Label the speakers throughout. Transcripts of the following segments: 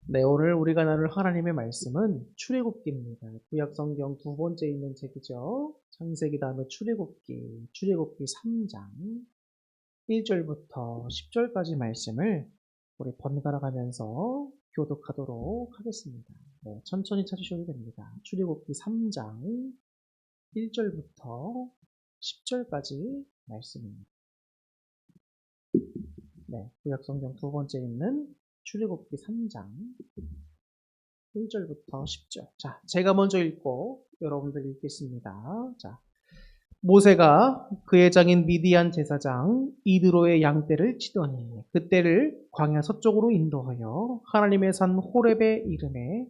Speaker 1: 네, 오늘 우리가 나눌 하나님의 말씀은 출애굽기입니다. 구약성경 두 번째 있는 책이죠. 창세기 다음에 출애굽기 3장 1절부터 10절까지 말씀을 우리 번갈아 가면서 교독하도록 하겠습니다. 네, 천천히 찾으셔도 됩니다. 출애굽기 3장 1절부터 10절까지 말씀입니다. 네, 구약성경 두 번째 있는 출애굽기 3장 1절부터 10절. 자, 제가 먼저 읽고 여러분들 읽겠습니다. 자, 모세가 그의 장인 미디안 제사장 이드로의 양떼를 치더니 그떼를 광야 서쪽으로 인도하여 하나님의 산 호렙에 이르매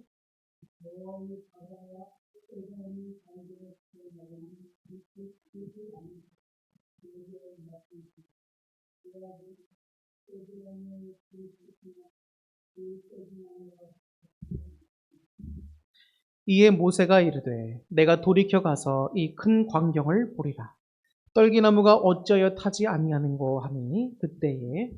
Speaker 1: 이에 모세가 이르되 내가 돌이켜 가서 이 큰 광경을 보리라. 떨기나무가 어찌하여 타지 아니하는고 하니 그때에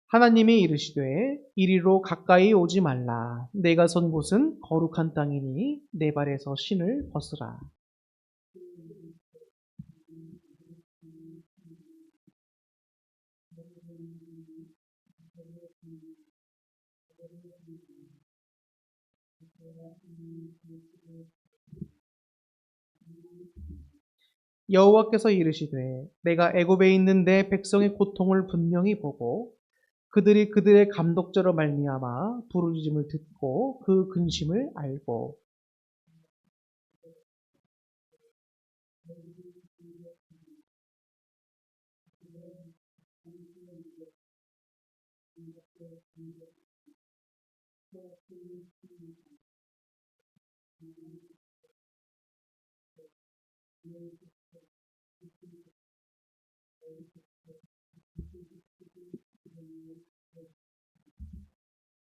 Speaker 1: 하나님이 이르시되 이리로 가까이 오지 말라. 내가 선 곳은 거룩한 땅이니 내 발에서 신을 벗으라. 여호와께서 이르시되 내가 애굽에 있는 내 백성의 고통을 분명히 보고 그들이 그들의 감독자로 말미암아 부르짖음을 듣고 그 근심을 알고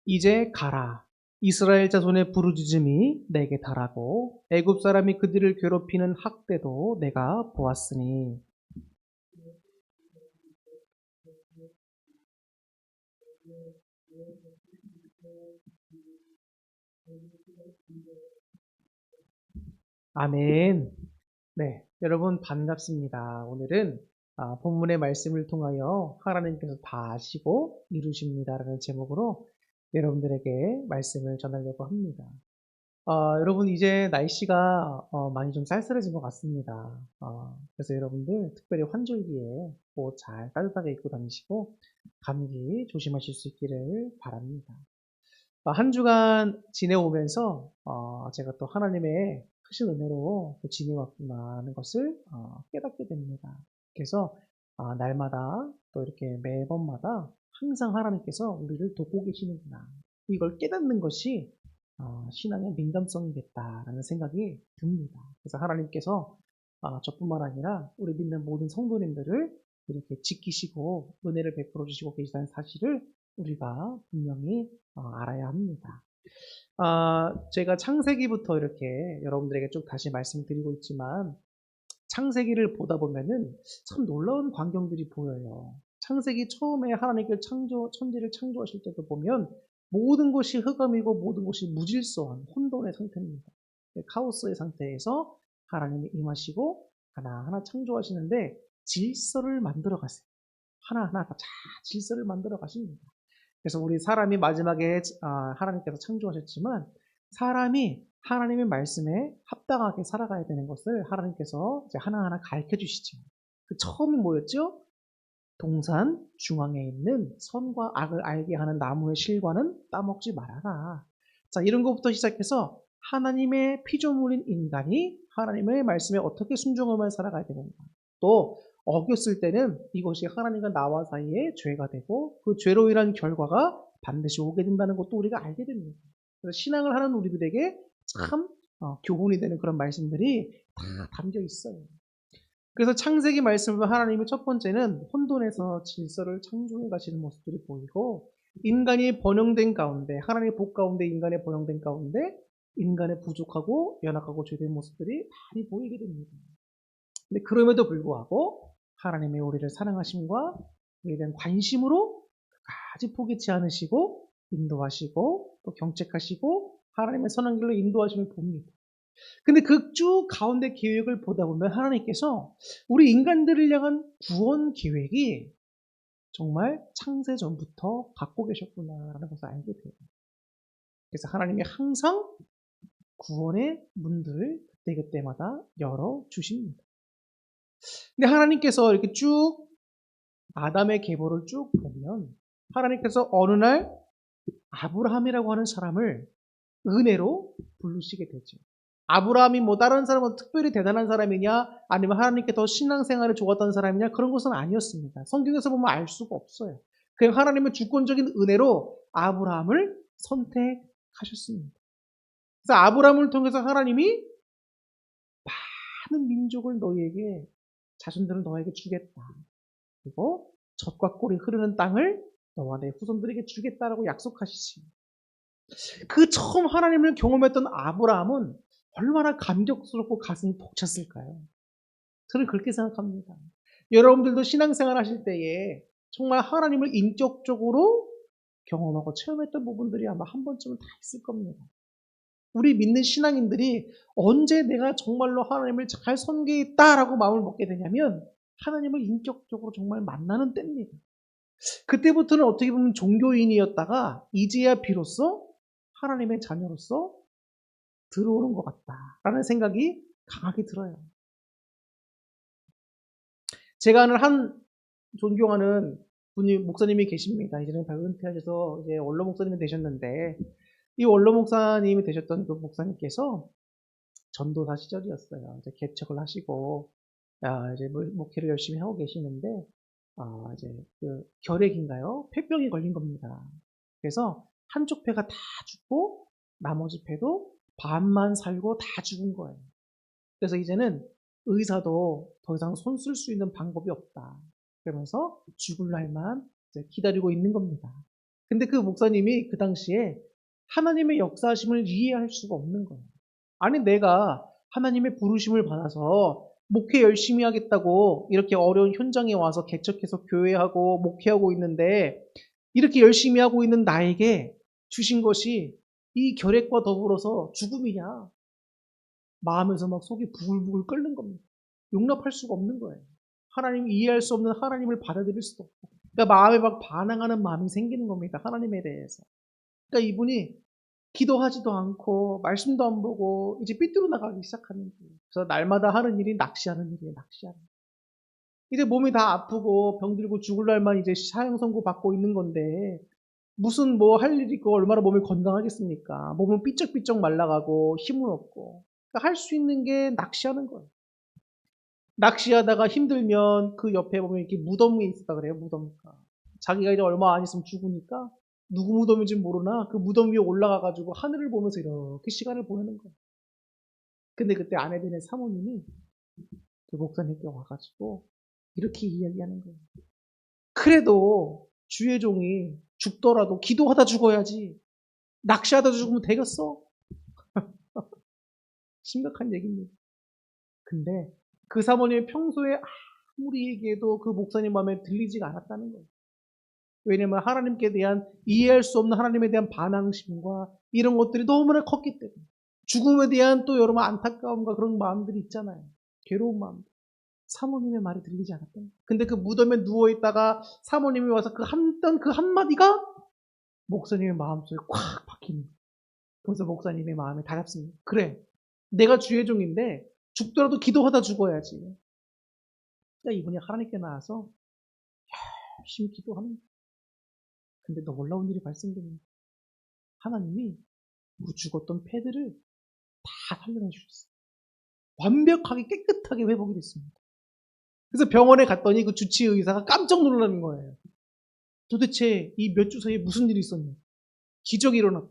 Speaker 1: 이제 가라. 이스라엘 자손의 부르짖음이 내게 달하고 애굽 사람이 그들을 괴롭히는 학대도 내가 보았으니 아멘. 네, 여러분 반갑습니다. 오늘은 본문의 말씀을 통하여 하나님께서 다 아시고 이루십니다라는 제목으로 여러분들에게 말씀을 전하려고 합니다. 여러분 이제 날씨가 많이 좀 쌀쌀해진 것 같습니다. 그래서 여러분들 특별히 환절기에 옷 잘 따뜻하게 입고 다니시고 감기 조심하실 수 있기를 바랍니다. 한 주간 지내오면서 제가 또 하나님의 크신 은혜로 또 지내왔구나 하는 것을 깨닫게 됩니다. 그래서 날마다 또 이렇게 매번마다 항상 하나님께서 우리를 돕고 계시는구나. 이걸 깨닫는 것이 신앙의 민감성이겠다라는 생각이 듭니다. 그래서 하나님께서 저뿐만 아니라 우리 믿는 모든 성도님들을 이렇게 지키시고 은혜를 베풀어 주시고 계시다는 사실을 우리가 분명히 알아야 합니다. 제가 창세기부터 이렇게 여러분들에게 쭉 다시 말씀드리고 있지만 창세기를 보다 보면은 참 놀라운 광경들이 보여요. 창세기 처음에 하나님께 천지를 창조하실 때도 보면 모든 것이 흑암이고 모든 것이 무질서한 혼돈의 상태입니다. 카오스의 상태에서 하나님이 임하시고 하나하나 창조하시는데 질서를 만들어 가세요. 하나하나 다 질서를 만들어 가십니다. 그래서 우리 사람이 마지막에 하나님께서 창조하셨지만 사람이 하나님의 말씀에 합당하게 살아가야 되는 것을 하나님께서 이제 하나하나 가르쳐 주시죠. 그 처음이 뭐였죠? 동산 중앙에 있는 선과 악을 알게 하는 나무의 실과는 따먹지 말아라. 자, 이런 것부터 시작해서 하나님의 피조물인 인간이 하나님의 말씀에 어떻게 순종하며 살아가야 되는가. 또 어겼을 때는 이것이 하나님과 나와 사이에 죄가 되고 그 죄로 인한 결과가 반드시 오게 된다는 것도 우리가 알게 됩니다. 그래서 신앙을 하는 우리들에게 참 교훈이 되는 그런 말씀들이 다 담겨 있어요. 그래서 창세기 말씀을 하나님이 첫 번째는 혼돈에서 질서를 창조해 가시는 모습들이 보이고 인간이 번영된 가운데, 하나님의 복 가운데 인간의 번영된 가운데 인간의 부족하고 연약하고 죄된 모습들이 많이 보이게 됩니다. 근데 그럼에도 불구하고 하나님의 우리를 사랑하심과 우리에 대한 관심으로 끝까지 포기치 않으시고 인도하시고 또 경책하시고 하나님의 선한 길로 인도하심을 봅니다. 근데 그 쭉 가운데 계획을 보다 보면 하나님께서 우리 인간들을 향한 구원 계획이 정말 창세 전부터 갖고 계셨구나라는 것을 알게 돼요. 그래서 하나님이 항상 구원의 문들을 그때그때마다 열어주십니다. 근데 하나님께서 이렇게 쭉 아담의 계보를 쭉 보면 하나님께서 어느 날 아브라함이라고 하는 사람을 은혜로 부르시게 되죠. 아브라함이 뭐 다른 사람은 특별히 대단한 사람이냐 아니면 하나님께 더 신앙생활이 좋았던 사람이냐 그런 것은 아니었습니다. 성경에서 보면 알 수가 없어요. 그냥 하나님의 주권적인 은혜로 아브라함을 선택하셨습니다. 그래서 아브라함을 통해서 하나님이 많은 민족을 너희에게 자손들을 너에게 주겠다. 그리고 젖과 꿀이 흐르는 땅을 너와 내 후손들에게 주겠다라고 약속하시지. 그 처음 하나님을 경험했던 아브라함은 얼마나 감격스럽고 가슴이 벅찼을까요? 저는 그렇게 생각합니다. 여러분들도 신앙생활 하실 때에 정말 하나님을 인격적으로 경험하고 체험했던 부분들이 아마 한 번쯤은 다 있을 겁니다. 우리 믿는 신앙인들이 언제 내가 정말로 하나님을 잘 섬기겠다라고 마음을 먹게 되냐면 하나님을 인격적으로 정말 만나는 때입니다. 그때부터는 어떻게 보면 종교인이었다가 이제야 비로소 하나님의 자녀로서 들어오는 것 같다라는 생각이 강하게 들어요. 제가 아는 한 존경하는 분이 목사님이 계십니다. 이제는 다 은퇴하셔서 이제 원로 목사님이 되셨는데 이 원로 목사님이 되셨던 그 목사님께서 전도사 시절이었어요. 이제 개척을 하시고 이제 목회를 열심히 하고 계시는데 이제 그 결핵인가요? 폐병이 걸린 겁니다. 그래서 한쪽 폐가 다 죽고 나머지 폐도 반만 살고 다 죽은 거예요. 그래서 이제는 의사도 더 이상 손 쓸 수 있는 방법이 없다. 그러면서 죽을 날만 이제 기다리고 있는 겁니다. 근데 그 목사님이 그 당시에 하나님의 역사하심을 이해할 수가 없는 거예요. 아니 내가 하나님의 부르심을 받아서 목회 열심히 하겠다고 이렇게 어려운 현장에 와서 개척해서 교회하고 목회하고 있는데 이렇게 열심히 하고 있는 나에게 주신 것이 이 결핵과 더불어서 죽음이냐. 마음에서 막 속이 부글부글 끓는 겁니다. 용납할 수가 없는 거예요. 하나님 이해할 수 없는 하나님을 받아들일 수도 없고. 그러니까 마음에 막 반항하는 마음이 생기는 겁니다. 하나님에 대해서. 그러니까 이분이 기도하지도 않고 말씀도 안 보고 이제 삐뚤어 나가기 시작하는 거예요. 그래서 날마다 하는 일이 낚시하는 일이에요. 낚시하는. 이제 몸이 다 아프고 병들고 죽을 날만 이제 사형 선고 받고 있는 건데 무슨 뭐 할 일이 있고 얼마나 몸이 건강하겠습니까? 몸은 삐쩍삐쩍 말라가고 힘은 없고 그러니까 할 수 있는 게 낚시하는 거예요. 낚시하다가 힘들면 그 옆에 보면 이렇게 무덤이 있다 그래요. 무덤가. 자기가 이제 얼마 안 있으면 죽으니까 누구 무덤인지 모르나 그 무덤 위에 올라가가지고 하늘을 보면서 이렇게 시간을 보내는 거예요. 근데 그때 아내 되는 사모님이 그 목사님께 와가지고 이렇게 이야기하는 거예요. 그래도 주의 종이 죽더라도 기도하다 죽어야지. 낚시하다 죽으면 되겠어? 심각한 얘기입니다. 근데 그 사모님이 평소에 아무리 얘기해도 그 목사님 마음에 들리지가 않았다는 거예요. 왜냐면 하나님께 대한 이해할 수 없는 하나님에 대한 반항심과 이런 것들이 너무나 컸기 때문에 죽음에 대한 또 여러분 안타까움과 그런 마음들이 있잖아요. 괴로운 마음들. 사모님의 말이 들리지 않았던 거예요. 근데 그 무덤에 누워있다가 사모님이 와서 그 한마디가 목사님의 마음속에 콱 박히는 거예요. 그래서 목사님의 마음에 다잡습니다. 그래, 내가 주의 종인데 죽더라도 기도하다 죽어야지. 그러니까 이분이 하나님께 나와서 열심히 기도합니다. 근데 놀라운 일이 발생됩니다. 하나님이 우리 죽었던 폐들을 다 살려내 주셨어요. 완벽하게 깨끗하게 회복이 됐습니다. 그래서 병원에 갔더니 그 주치의 의사가 깜짝 놀라는 거예요. 도대체 이 몇 주 사이에 무슨 일이 있었냐. 기적이 일어났고.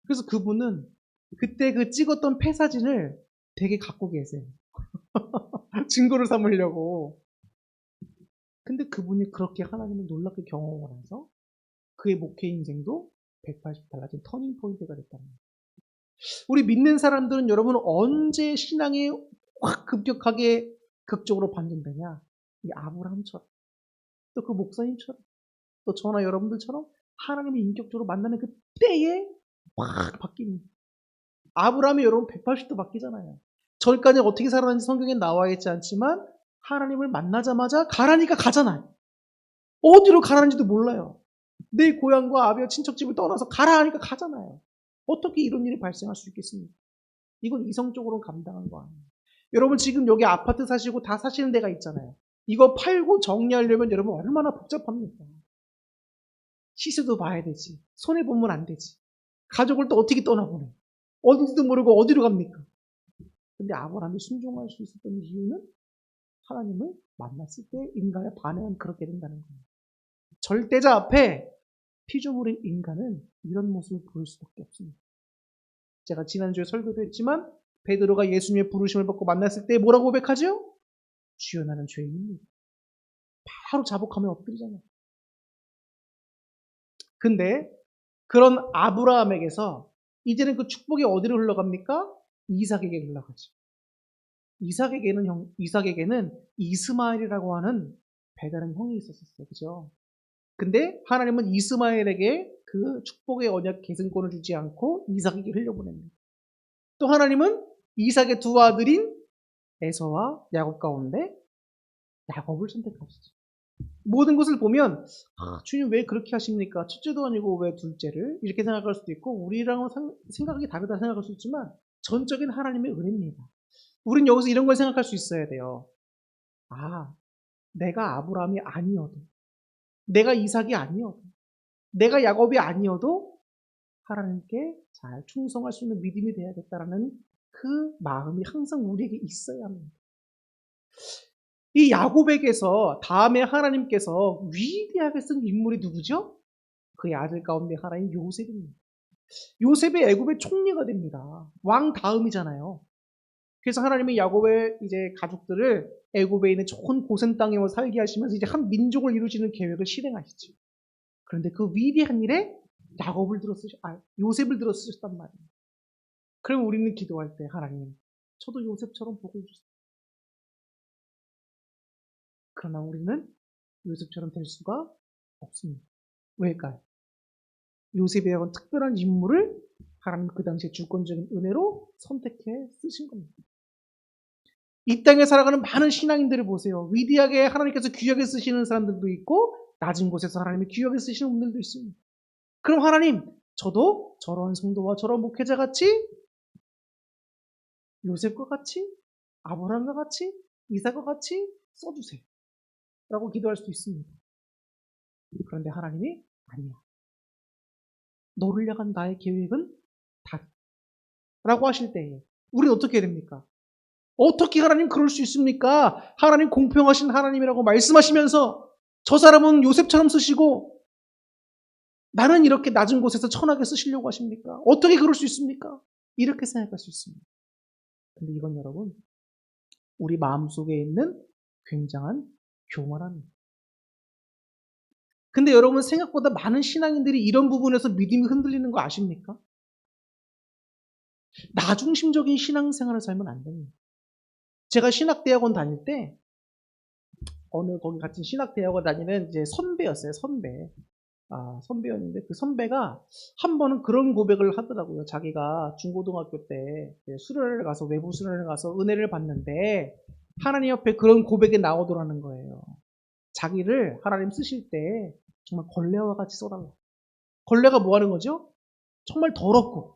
Speaker 1: 그래서 그분은 그때 그 찍었던 폐 사진을 되게 갖고 계세요. 증거를 삼으려고. 근데 그분이 그렇게 하나님을 놀랍게 경험을 해서 그의 목회 인생도 180 달라진 터닝 포인트가 됐다는 거예요. 우리 믿는 사람들은 여러분 언제 신앙이 확 급격하게 극적으로 반전되냐? 이 아브라함처럼 또 그 목사님처럼 또 저나 여러분들처럼 하나님을 인격적으로 만나는 그 때에 확 바뀌는 거예요. 아브라함이 여러분 180도 바뀌잖아요. 저기까지 어떻게 살았는지 성경에 나와 있지 않지만 하나님을 만나자마자 가라니까 가잖아요. 어디로 가라는지도 몰라요. 내 고향과 아비와 친척집을 떠나서 가라 하니까 가잖아요. 어떻게 이런 일이 발생할 수 있겠습니까? 이건 이성적으로 감당한 거 아니에요. 여러분 지금 여기 아파트 사시고 다 사시는 데가 있잖아요. 이거 팔고 정리하려면 여러분 얼마나 복잡합니까? 시세도 봐야 되지. 손해보면 안 되지. 가족을 또 어떻게 떠나보내. 어딘지도 모르고 어디로 갑니까? 근데 아브라함이 순종할 수 있었던 이유는 하나님을 만났을 때 인간의 반응은 그렇게 된다는 거예요. 절대자 앞에 피조물인 인간은 이런 모습을 보일 수밖에 없습니다. 제가 지난주에 설교도 했지만 베드로가 예수님의 부르심을 받고 만났을 때 뭐라고 고백하죠? 주여 나는 죄인입니다. 바로 자복하며 엎드리잖아요. 근데 그런 아브라함에게서 이제는 그 축복이 어디로 흘러갑니까? 이삭에게 흘러가죠. 이삭에게는 이스마엘이라고 하는 배다른 형이 있었어요. 그죠? 근데 하나님은 이스마엘에게 그 축복의 언약 계승권을 주지 않고 이삭에게 흘려보냅니다. 또 하나님은 이삭의 두 아들인 에서와 야곱 가운데 야곱을 선택하시죠. 모든 것을 보면 주님 왜 그렇게 하십니까? 첫째도 아니고 왜 둘째를? 이렇게 생각할 수도 있고 우리랑은 생각이 다르다 생각할 수 있지만 전적인 하나님의 은혜입니다. 우린 여기서 이런 걸 생각할 수 있어야 돼요. 아, 내가 아브라함이 아니어도 내가 이삭이 아니어도 내가 야곱이 아니어도 하나님께 잘 충성할 수 있는 믿음이 되야겠다라는 그 마음이 항상 우리에게 있어야 합니다. 이 야곱에게서 다음에 하나님께서 위대하게 쓴 인물이 누구죠? 그의 아들 가운데 하나인 요셉입니다. 요셉이 애굽의 총리가 됩니다. 왕 다음이잖아요. 그래서 하나님이 야곱의 이제 가족들을 애굽에 있는 좋은 고센 땅에 살게 하시면서 이제 한 민족을 이루시는 계획을 실행하시죠. 그런데 그 위대한 일에 요셉을 들어 쓰셨단 말이에요. 그럼 우리는 기도할 때 하나님, 저도 요셉처럼 복을 주세요. 그러나 우리는 요셉처럼 될 수가 없습니다. 왜일까요? 요셉에 대한 특별한 인물을 하나님 그 당시에 주권적인 은혜로 선택해 쓰신 겁니다. 이 땅에 살아가는 많은 신앙인들을 보세요. 위대하게 하나님께서 귀하게 쓰시는 사람들도 있고 낮은 곳에서 하나님이 귀하게 쓰시는 분들도 있습니다. 그럼 하나님, 저도 저런 성도와 저런 목회자 같이 요셉과 같이 아브라함과 같이 이삭과 같이 써주세요. 라고 기도할 수 있습니다. 그런데 하나님이 아니야. 너를 향한 나의 계획은 다르다. 라고 하실 때에 우리는 어떻게 해야 됩니까? 어떻게 하나님 그럴 수 있습니까? 하나님 공평하신 하나님이라고 말씀하시면서 저 사람은 요셉처럼 쓰시고 나는 이렇게 낮은 곳에서 천하게 쓰시려고 하십니까? 어떻게 그럴 수 있습니까? 이렇게 생각할 수 있습니다. 근데 이건 여러분 우리 마음속에 있는 굉장한 교만함입니다. 근데 여러분 생각보다 많은 신앙인들이 이런 부분에서 믿음이 흔들리는 거 아십니까? 나중심적인 신앙생활을 살면 안 됩니다. 제가 신학대학원 다닐 때 거기 같은 신학대학원 다니는 이제 선배였어요. 선배였는데 그 선배가 한 번은 그런 고백을 하더라고요. 자기가 중고등학교 때 외부 수련회를 가서 은혜를 받는데 하나님 옆에 그런 고백이 나오더라는 거예요. 자기를 하나님 쓰실 때 정말 걸레와 같이 써달라. 걸레가 뭐 하는 거죠? 정말 더럽고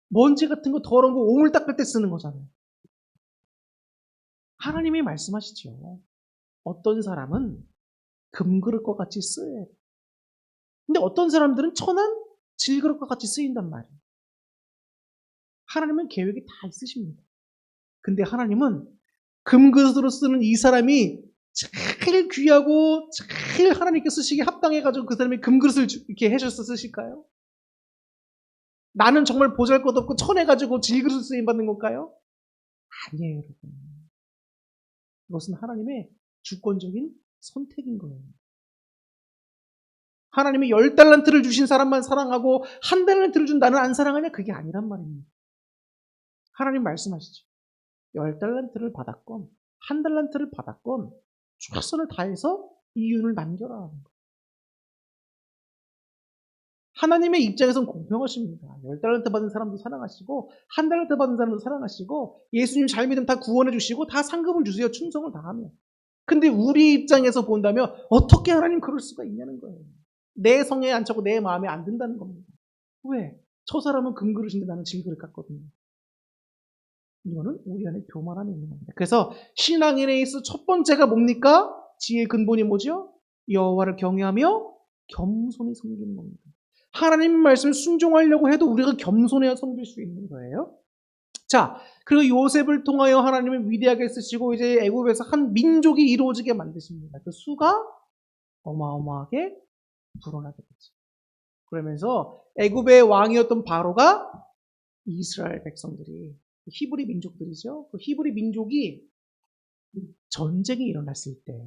Speaker 1: 먼지 같은 거 더러운 거 오물 닦을 때 쓰는 거잖아요. 하나님이 말씀하시죠. 어떤 사람은 금그릇과 같이 쓰여야 돼. 근데 어떤 사람들은 천한 질그릇과 같이 쓰인단 말이에요. 하나님은 계획이 다 있으십니다. 근데 하나님은 금그릇으로 쓰는 이 사람이 제일 귀하고 제일 하나님께 쓰시기에 합당해가지고 그 사람이 금그릇을 이렇게 해줘서 쓰실까요? 나는 정말 보잘것없고 천해가지고 질그릇을 쓰임받는 걸까요? 아니에요, 여러분. 그것은 하나님의 주권적인 선택인 거예요. 하나님이 10달란트를 주신 사람만 사랑하고 1달란트를 준 나는 안 사랑하냐? 그게 아니란 말입니다. 하나님 말씀하시죠. 10달란트를 받았건 1달란트를 받았건 최선을 다해서 이윤을 남겨라 하는 거예요. 하나님의 입장에서는 공평하십니다. 10달란트 받은 사람도 사랑하시고 1달란트 받은 사람도 사랑하시고 예수님 잘 믿으면 다 구원해 주시고 다 상급을 주세요. 충성을 다하면. 근데 우리 입장에서 본다면 어떻게 하나님 그럴 수가 있냐는 거예요. 내 성에 안 차고 내 마음에 안 든다는 겁니다. 왜? 저 사람은 금그릇인데 나는 질그릇 같거든요. 이거는 우리 안에 교만함이 있는 겁니다. 그래서 신앙인에 있어 첫 번째가 뭡니까? 지혜의 근본이 뭐죠? 여호와를 경외하며 겸손히 섬기는 겁니다. 하나님 말씀을 순종하려고 해도 우리가 겸손해야 섬길 수 있는 거예요. 자, 그리고 요셉을 통하여 하나님을 위대하게 쓰시고 이제 애굽에서 한 민족이 이루어지게 만드십니다. 그 수가 어마어마하게 불어나게 되죠. 그러면서 애굽의 왕이었던 바로가 이스라엘 백성들이 히브리 민족들이죠. 그 히브리 민족이 전쟁이 일어났을 때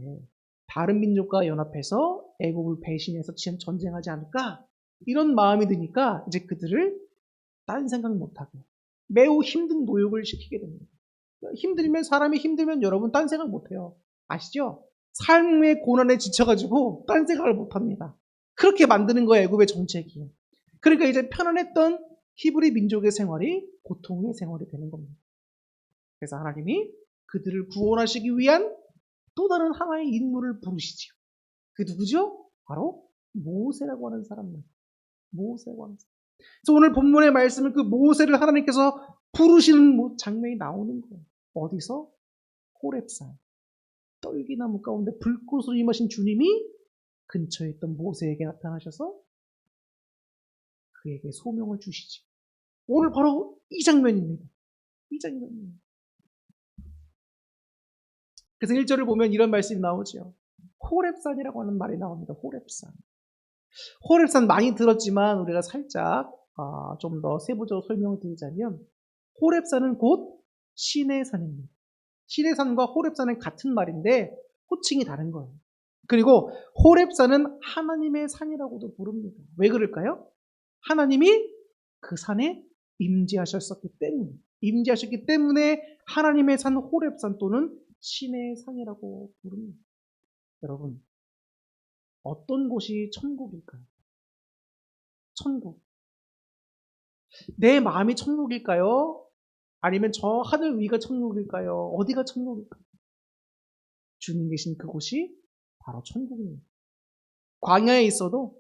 Speaker 1: 다른 민족과 연합해서 애굽을 배신해서 전쟁하지 않을까? 이런 마음이 드니까 이제 그들을 딴 생각 못하게 매우 힘든 노역을 시키게 됩니다. 사람이 힘들면 여러분 딴 생각 못해요. 아시죠? 삶의 고난에 지쳐가지고 딴 생각을 못합니다. 그렇게 만드는 거예요. 애굽의 정책이. 그러니까 이제 편안했던 히브리 민족의 생활이 고통의 생활이 되는 겁니다. 그래서 하나님이 그들을 구원하시기 위한 또 다른 하나의 인물을 부르시죠. 그 누구죠? 바로 모세라고 하는 사람입니다. 모세라고 하는 사람. 그래서 오늘 본문의 말씀은 그 모세를 하나님께서 부르시는 장면이 나오는 거예요. 어디서? 호렙산. 떨기나무 가운데 불꽃으로 임하신 주님이 근처에 있던 모세에게 나타나셔서 그에게 소명을 주시지. 오늘 바로 이 장면입니다. 이 장면입니다. 그래서 1절을 보면 이런 말씀이 나오죠. 호렙산이라고 하는 말이 나옵니다. 호렙산. 호렙산 많이 들었지만 우리가 살짝 좀 더 세부적으로 설명을 드리자면 호렙산은 곧 신의 산입니다. 신의 산과 호렙산은 같은 말인데 호칭이 다른 거예요. 그리고 호렙산은 하나님의 산이라고도 부릅니다. 왜 그럴까요? 하나님이 그 산에 임재하셨기 때문에 하나님의 산 호렙산 또는 신의 산이라고 부릅니다. 여러분, 어떤 곳이 천국일까요? 천국. 내 마음이 천국일까요? 아니면 저 하늘 위가 천국일까요? 어디가 천국일까요? 주님 계신 그곳이 바로 천국입니다. 광야에 있어도,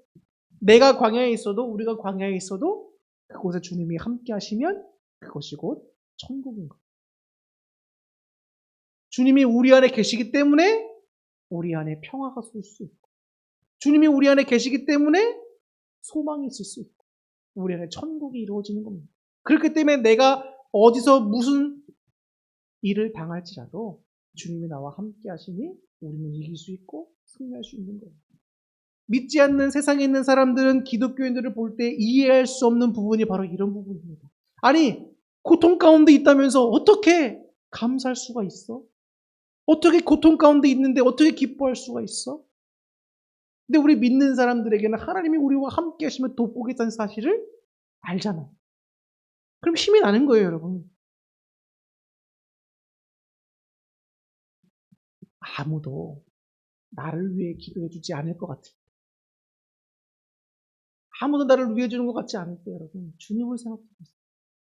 Speaker 1: 내가 광야에 있어도, 우리가 광야에 있어도 그곳에 주님이 함께 하시면 그것이 곧 천국인 거예요. 주님이 우리 안에 계시기 때문에 우리 안에 평화가 쏠 수 있고, 주님이 우리 안에 계시기 때문에 소망이 있을 수 있고, 우리 안에 천국이 이루어지는 겁니다. 그렇기 때문에 내가 어디서 무슨 일을 당할지라도 주님이 나와 함께 하시니 우리는 이길 수 있고 승리할 수 있는 거예요. 믿지 않는 세상에 있는 사람들은 기독교인들을 볼 때 이해할 수 없는 부분이 바로 이런 부분입니다. 아니, 고통 가운데 있다면서 어떻게 감사할 수가 있어? 어떻게 고통 가운데 있는데 어떻게 기뻐할 수가 있어? 근데 우리 믿는 사람들에게는 하나님이 우리와 함께 하시면 돋보겠다는 사실을 알잖아요. 그럼 힘이 나는 거예요, 여러분. 아무도 나를 위해 기도해 주지 않을 것 같아요. 아무도 나를 위해 주는 것 같지 않을 때 여러분 주님을 생각해 보세요.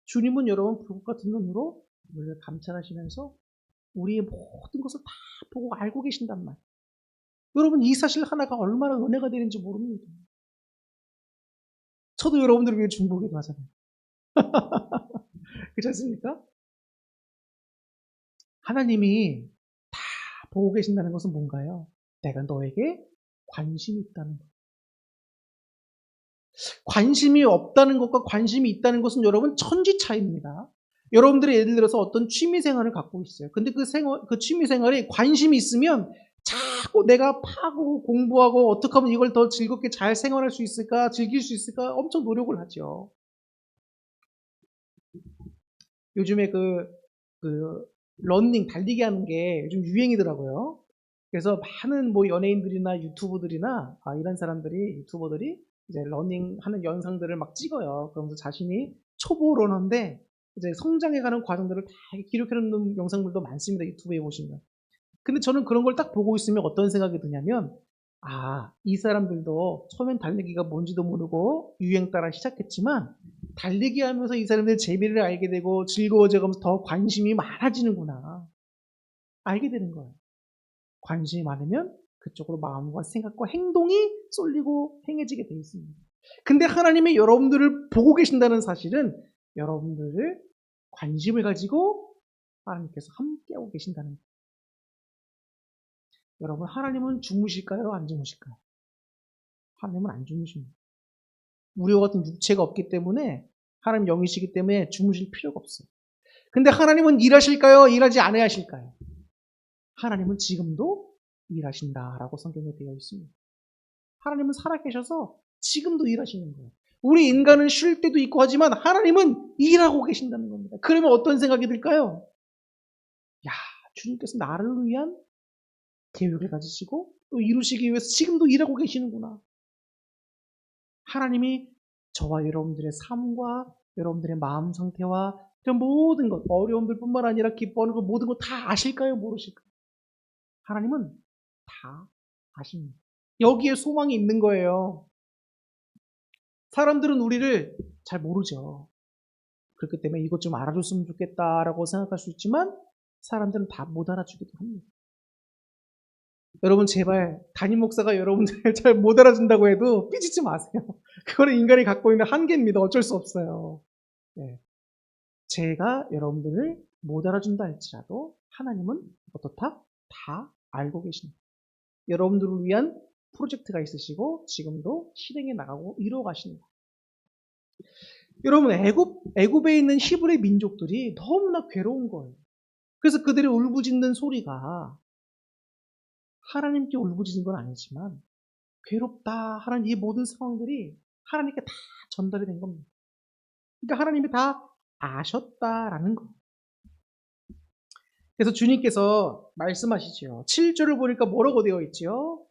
Speaker 1: 주님은 여러분 불꽃 같은 눈으로 우리를 감찰하시면서 우리의 모든 것을 다 보고 알고 계신단 말이에요. 여러분 이 사실 하나가 얼마나 은혜가 되는지 모릅니다. 저도 여러분들을 위해 중보기도 하잖아요. 그렇지 않습니까? 하나님이 다 보고 계신다는 것은 뭔가요? 내가 너에게 관심이 있다는 것. 관심이 없다는 것과 관심이 있다는 것은 여러분 천지 차이입니다. 여러분들이 예를 들어서 어떤 취미 생활을 갖고 있어요. 근데 그 취미 생활에 관심이 있으면 자꾸 내가 파고 공부하고 어떻게 하면 이걸 더 즐겁게 잘 생활할 수 있을까, 즐길 수 있을까 엄청 노력을 하죠. 요즘에 그 러닝, 달리기 하는 게 요즘 유행이더라고요. 그래서 많은 뭐 연예인들이나 유튜버들이나 이런 사람들이 유튜버들이 이제 러닝 하는 영상들을 막 찍어요. 그러면서 자신이 초보 러너인데 이제 성장해가는 과정들을 다 기록해놓는 영상들도 많습니다. 유튜브에 보시면. 근데 저는 그런 걸 딱 보고 있으면 어떤 생각이 드냐면, 이 사람들도 처음엔 달리기가 뭔지도 모르고 유행 따라 시작했지만 달리기 하면서 이 사람들 재미를 알게 되고 즐거워져가면서 더 관심이 많아지는구나. 알게 되는 거예요. 관심이 많으면 그쪽으로 마음과 생각과 행동이 쏠리고 행해지게 되어 있습니다. 근데 하나님이 여러분들을 보고 계신다는 사실은 여러분들을 관심을 가지고 하나님께서 함께하고 계신다는 거예요. 여러분, 하나님은 주무실까요? 안 주무실까요? 하나님은 안 주무십니다. 우리와 같은 육체가 없기 때문에 하나님 영이시기 때문에 주무실 필요가 없어요. 근데 하나님은 일하실까요? 일하지 않아야 하실까요? 하나님은 지금도 일하신다라고 성경에 되어 있습니다. 하나님은 살아계셔서 지금도 일하시는 거예요. 우리 인간은 쉴 때도 있고 하지만 하나님은 일하고 계신다는 겁니다. 그러면 어떤 생각이 들까요? 야, 주님께서 나를 위한 계획을 가지시고 또 이루시기 위해서 지금도 일하고 계시는구나. 하나님이 저와 여러분들의 삶과 여러분들의 마음 상태와 그런 모든 것, 어려움들뿐만 아니라 기뻐하는 것 모든 것 다 아실까요? 모르실까요? 하나님은 다 아십니다. 여기에 소망이 있는 거예요. 사람들은 우리를 잘 모르죠. 그렇기 때문에 이것 좀 알아줬으면 좋겠다라고 생각할 수 있지만 사람들은 다 못 알아주기도 합니다. 여러분 제발 담임 목사가 여러분들 잘 못 알아준다고 해도 삐지지 마세요. 그거는 인간이 갖고 있는 한계입니다. 어쩔 수 없어요. 네. 제가 여러분들을 못 알아준다 할지라도 하나님은 어떻다? 다 알고 계십니다. 여러분들을 위한 프로젝트가 있으시고 지금도 실행해 나가고 이루어 가십니다. 여러분 애굽에 있는 히브리 민족들이 너무나 괴로운 거예요. 그래서 그들의 울부짖는 소리가 하나님께 울부짖는 건 아니지만 괴롭다 하는 이 모든 상황들이 하나님께 다 전달이 된 겁니다. 그러니까 하나님이 다 아셨다라는 거예요. 그래서 주님께서 말씀하시죠. 7절을 보니까 뭐라고 되어 있죠?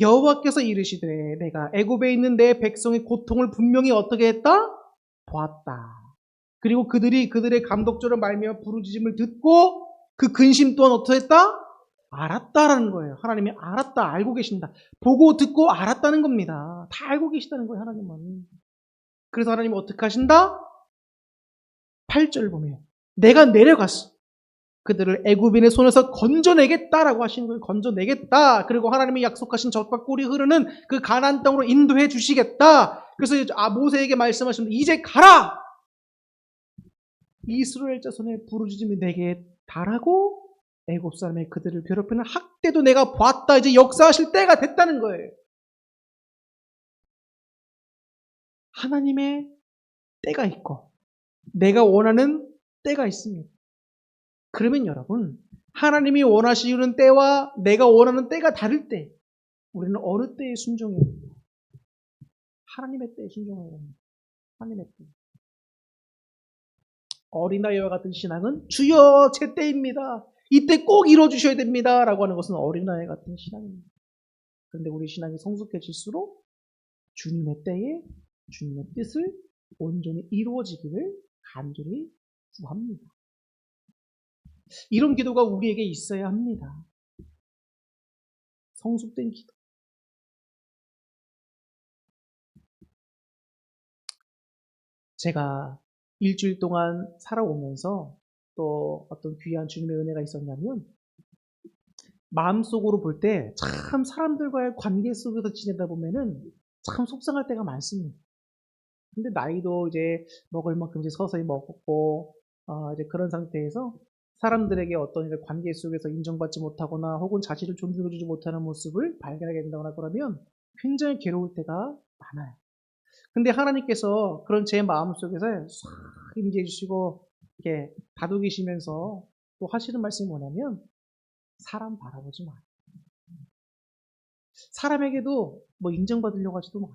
Speaker 1: 여호와께서 이르시되 내가 애굽에 있는 내 백성의 고통을 분명히 어떻게 했다? 보았다. 그리고 그들이 그들의 감독절을 말미암아 부르짖음을 듣고 그 근심 또한 어떻게 했다? 알았다라는 거예요. 하나님이 알았다, 알고 계신다. 보고 듣고 알았다는 겁니다. 다 알고 계시다는 거예요, 하나님은. 그래서 하나님은 어떻게 하신다? 8절 보면 내가 내려갔어. 그들을 애굽인의 손에서 건져내겠다라고 하시는 거예요. 건져내겠다. 그리고 하나님이 약속하신 젖과 꿀이 흐르는 그 가나안 땅으로 인도해 주시겠다. 그래서 모세에게 말씀하시면 이제 가라. 이스라엘 자손의 부르짖음이 내게 달하고 애굽 사람의 그들을 괴롭히는 학대도 내가 보았다. 이제 역사하실 때가 됐다는 거예요. 하나님의 때가 있고 내가 원하는 때가 있습니다. 그러면 여러분 하나님이 원하시는 때와 내가 원하는 때가 다를 때 우리는 어느 때에 순종해야 합니다. 하나님의 때에 순종해야 합니다. 하나님의 때. 어린아이와 같은 신앙은 주여 제 때입니다. 이때 꼭 이뤄주셔야 됩니다. 라고 하는 것은 어린아이 같은 신앙입니다. 그런데 우리 신앙이 성숙해질수록 주님의 때에 주님의 뜻을 온전히 이루어지기를 간절히 구합니다. 이런 기도가 우리에게 있어야 합니다. 성숙된 기도. 제가 일주일 동안 살아오면서 또 어떤 귀한 주님의 은혜가 있었냐면 마음속으로 볼 때 참 사람들과의 관계 속에서 지내다 보면은 참 속상할 때가 많습니다. 근데 나이도 이제 먹을 만큼 이제 서서히 먹었고 이제 그런 상태에서 사람들에게 어떤 관계 속에서 인정받지 못하거나 혹은 자신을 존중해주지 못하는 모습을 발견하게 된다거나 그러면 굉장히 괴로울 때가 많아요. 근데 하나님께서 그런 제 마음 속에서 싹 임재해 주시고 이렇게 다독이시면서 또 하시는 말씀이 뭐냐면 사람 바라보지 마. 사람에게도 뭐 인정받으려고 하지도 마.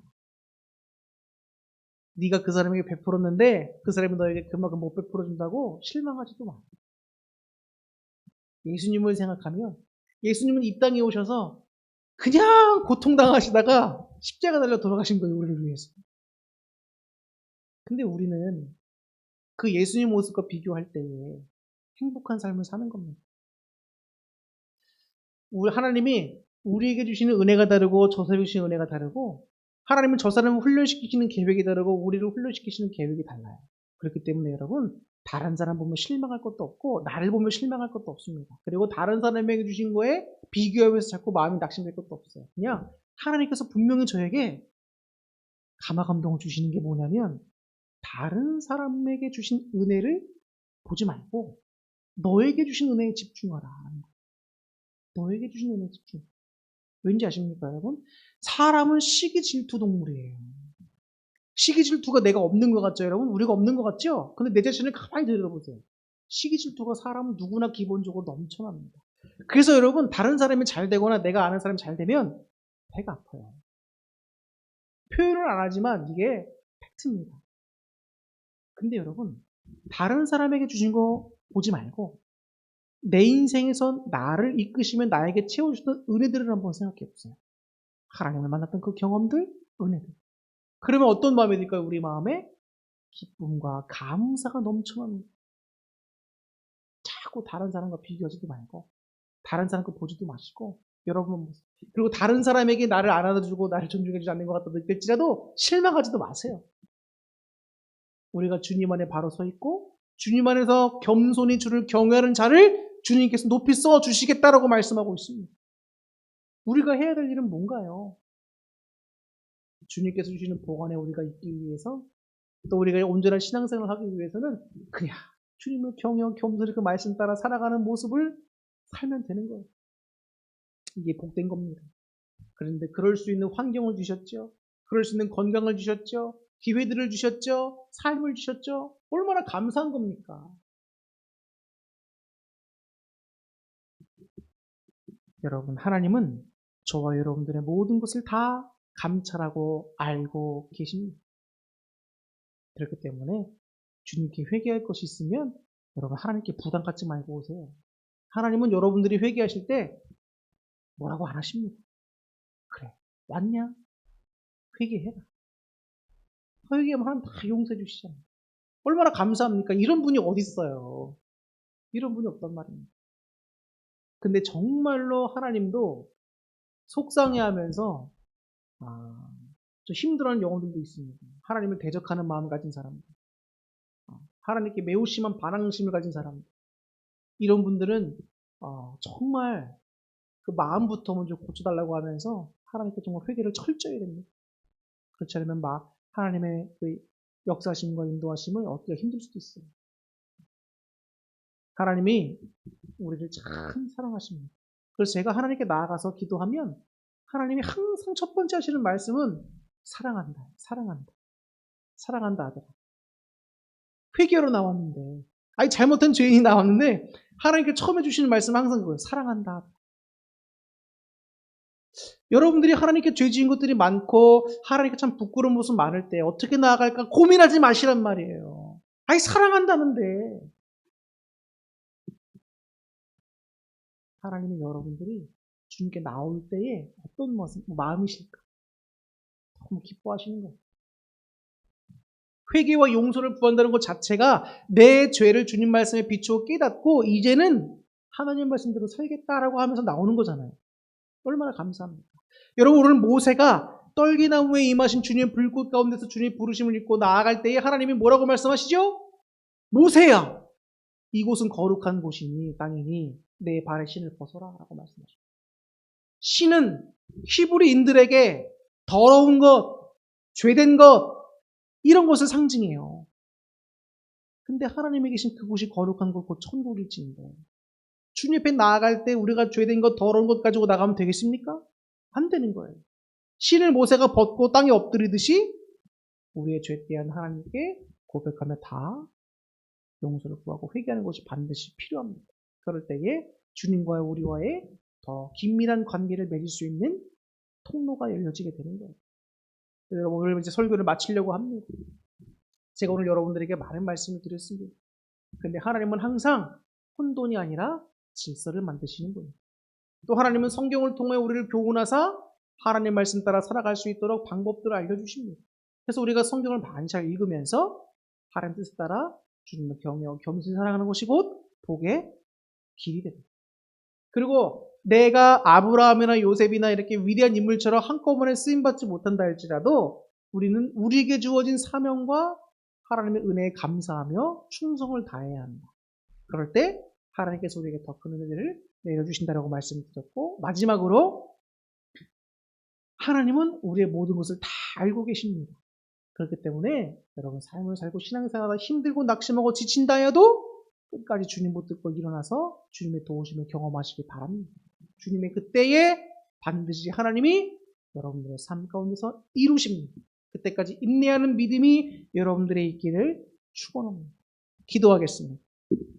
Speaker 1: 네가 그 사람에게 베풀었는데 그 사람이 너에게 그만큼 못 베풀어준다고 실망하지도 마. 예수님을 생각하면 예수님은 이 땅에 오셔서 그냥 고통당하시다가 십자가 달려 돌아가신 거예요, 우리를 위해서. 근데 우리는 그 예수님 모습과 비교할 때에 행복한 삶을 사는 겁니다. 우리 하나님이 우리에게 주시는 은혜가 다르고 저 사람에게 주시는 은혜가 다르고 하나님은 저 사람을 훈련시키시는 계획이 다르고 우리를 훈련시키시는 계획이 달라요. 그렇기 때문에 여러분 다른 사람 보면 실망할 것도 없고 나를 보면 실망할 것도 없습니다. 그리고 다른 사람에게 주신 거에 비교하면서 자꾸 마음이 낙심될 것도 없어요. 그냥 하나님께서 분명히 저에게 감화 감동을 주시는 게 뭐냐면 다른 사람에게 주신 은혜를 보지 말고 너에게 주신 은혜에 집중하라. 너에게 주신 은혜에 집중. 왠지 아십니까, 여러분? 사람은 시기 질투 동물이에요. 시기 질투가 내가 없는 것 같죠, 여러분? 우리가 없는 것 같죠? 근데 내 자신을 가만히 들여다보세요. 시기 질투가 사람은 누구나 기본적으로 넘쳐납니다. 그래서 여러분, 다른 사람이 잘 되거나 내가 아는 사람이 잘 되면 배가 아파요. 표현을 안 하지만 이게 팩트입니다. 근데 여러분, 다른 사람에게 주신 거 보지 말고 내 인생에서 나를 이끄시면 나에게 채워주셨던 은혜들을 한번 생각해 보세요. 하나님을 만났던 그 경험들, 은혜들. 그러면 어떤 마음이 들까요? 우리 마음에 기쁨과 감사가 넘쳐납니다. 자꾸 다른 사람과 비교하지도 말고 다른 사람 거 보지도 마시고 여러분 그리고 다른 사람에게 나를 알아주고 나를 존중해주지 않는 것 같다 느낄지라도 실망하지도 마세요. 우리가 주님 안에 바로 서 있고 주님 안에서 겸손히 주를 경외하는 자를 주님께서 높이 써주시겠다라고 말씀하고 있습니다. 우리가 해야 될 일은 뭔가요? 주님께서 주시는 복 안에 우리가 있기 위해서 또 우리가 온전한 신앙생활을 하기 위해서는 그냥 주님을 경외하고 겸손히 그 말씀 따라 살아가는 모습을 살면 되는 거예요. 이게 복된 겁니다. 그런데 그럴 수 있는 환경을 주셨죠. 그럴 수 있는 건강을 주셨죠. 기회들을 주셨죠. 삶을 주셨죠. 얼마나 감사한 겁니까? 여러분, 하나님은 저와 여러분들의 모든 것을 다 감찰하고 알고 계십니다. 그렇기 때문에 주님께 회개할 것이 있으면 여러분 하나님께 부담 갖지 말고 오세요. 하나님은 여러분들이 회개하실 때 뭐라고 안 하십니다. 그래, 왔냐? 회개해라. 회개하면 하나님 다 용서해 주시잖아요. 얼마나 감사합니까? 이런 분이 어디 있어요? 이런 분이 없단 말입니다. 근데 정말로 하나님도 속상해하면서 좀 힘들어하는 영혼들도 있습니다. 하나님을 대적하는 마음 가진 사람들, 하나님께 매우 심한 반항심을 가진 사람들, 이런 분들은 정말 그 마음부터 먼저 고쳐달라고 하면서 하나님께 정말 회개를 철저히 해야 됩니다. 그렇지 않으면 하나님의 그 역사심과 인도하심을 얻기가 힘들 수도 있어요. 하나님이 우리를 참 사랑하십니다. 그래서 제가 하나님께 나아가서 기도하면 하나님이 항상 첫 번째 하시는 말씀은 사랑한다, 사랑한다, 사랑한다 하더라. 회개로 나왔는데, 아니 잘못한 죄인이 나왔는데 하나님께 처음 해주시는 말씀은 항상 그거예요. 사랑한다. 여러분들이 하나님께 죄 지은 것들이 많고 하나님께 참 부끄러운 모습 많을 때 어떻게 나아갈까 고민하지 마시란 말이에요. 아니 사랑한다는데 하나님은 여러분들이 주님께 나올 때에 어떤 마음이실까 너무 기뻐하시는 거예요. 회개와 용서를 구한다는 것 자체가 내 죄를 주님 말씀에 비추어 깨닫고 이제는 하나님 말씀대로 살겠다라고 하면서 나오는 거잖아요. 얼마나 감사합니까? 여러분 오늘 모세가 떨기나무에 임하신 주님의 불꽃 가운데서 주님의 부르심을 입고 나아갈 때에 하나님이 뭐라고 말씀하시죠? 모세야, 이곳은 거룩한 곳이니 땅이니 내 발에 신을 벗어라 라고 말씀하십니다. 신은 히브리인들에게 더러운 것, 죄된 것 이런 것을 상징해요. 근데 하나님이 계신 그곳이 거룩한 곳, 곧 천국일지인데 주님 앞에 나아갈 때 우리가 죄된 것, 더러운 것 가지고 나가면 되겠습니까? 안 되는 거예요. 신을 모세가 벗고 땅에 엎드리듯이 우리의 죄에 대한 하나님께 고백하며 다 용서를 구하고 회개하는 것이 반드시 필요합니다. 그럴 때에 주님과 우리와의 더 긴밀한 관계를 맺을 수 있는 통로가 열려지게 되는 거예요. 여러분 오늘 이제 설교를 마치려고 합니다. 제가 오늘 여러분들에게 많은 말씀을 드렸습니다. 근데 하나님은 항상 혼돈이 아니라 질서를 만드시는 분이에요. 또 하나님은 성경을 통해 우리를 교훈하사 하나님 말씀 따라 살아갈 수 있도록 방법들을 알려주십니다. 그래서 우리가 성경을 많이 잘 읽으면서 하나님 뜻에 따라 주님을 경외하고 겸손히 살아가는 것이 곧 복의 길이 됩니다. 그리고 내가 아브라함이나 요셉이나 이렇게 위대한 인물처럼 한꺼번에 쓰임받지 못한다 할지라도 우리는 우리에게 주어진 사명과 하나님의 은혜에 감사하며 충성을 다해야 한다. 그럴 때 하나님께서 우리에게 더 큰 은혜를 내려주신다라고 말씀드렸고, 마지막으로 하나님은 우리의 모든 것을 다 알고 계십니다. 그렇기 때문에 여러분 삶을 살고 신앙생활하다 힘들고 낙심하고 지친다 해도 끝까지 주님 붙들고 일어나서 주님의 도우심을 경험하시기 바랍니다. 주님의 그때에 반드시 하나님이 여러분들의 삶 가운데서 이루십니다. 그때까지 인내하는 믿음이 여러분들의 있기를 축원합니다. 기도하겠습니다.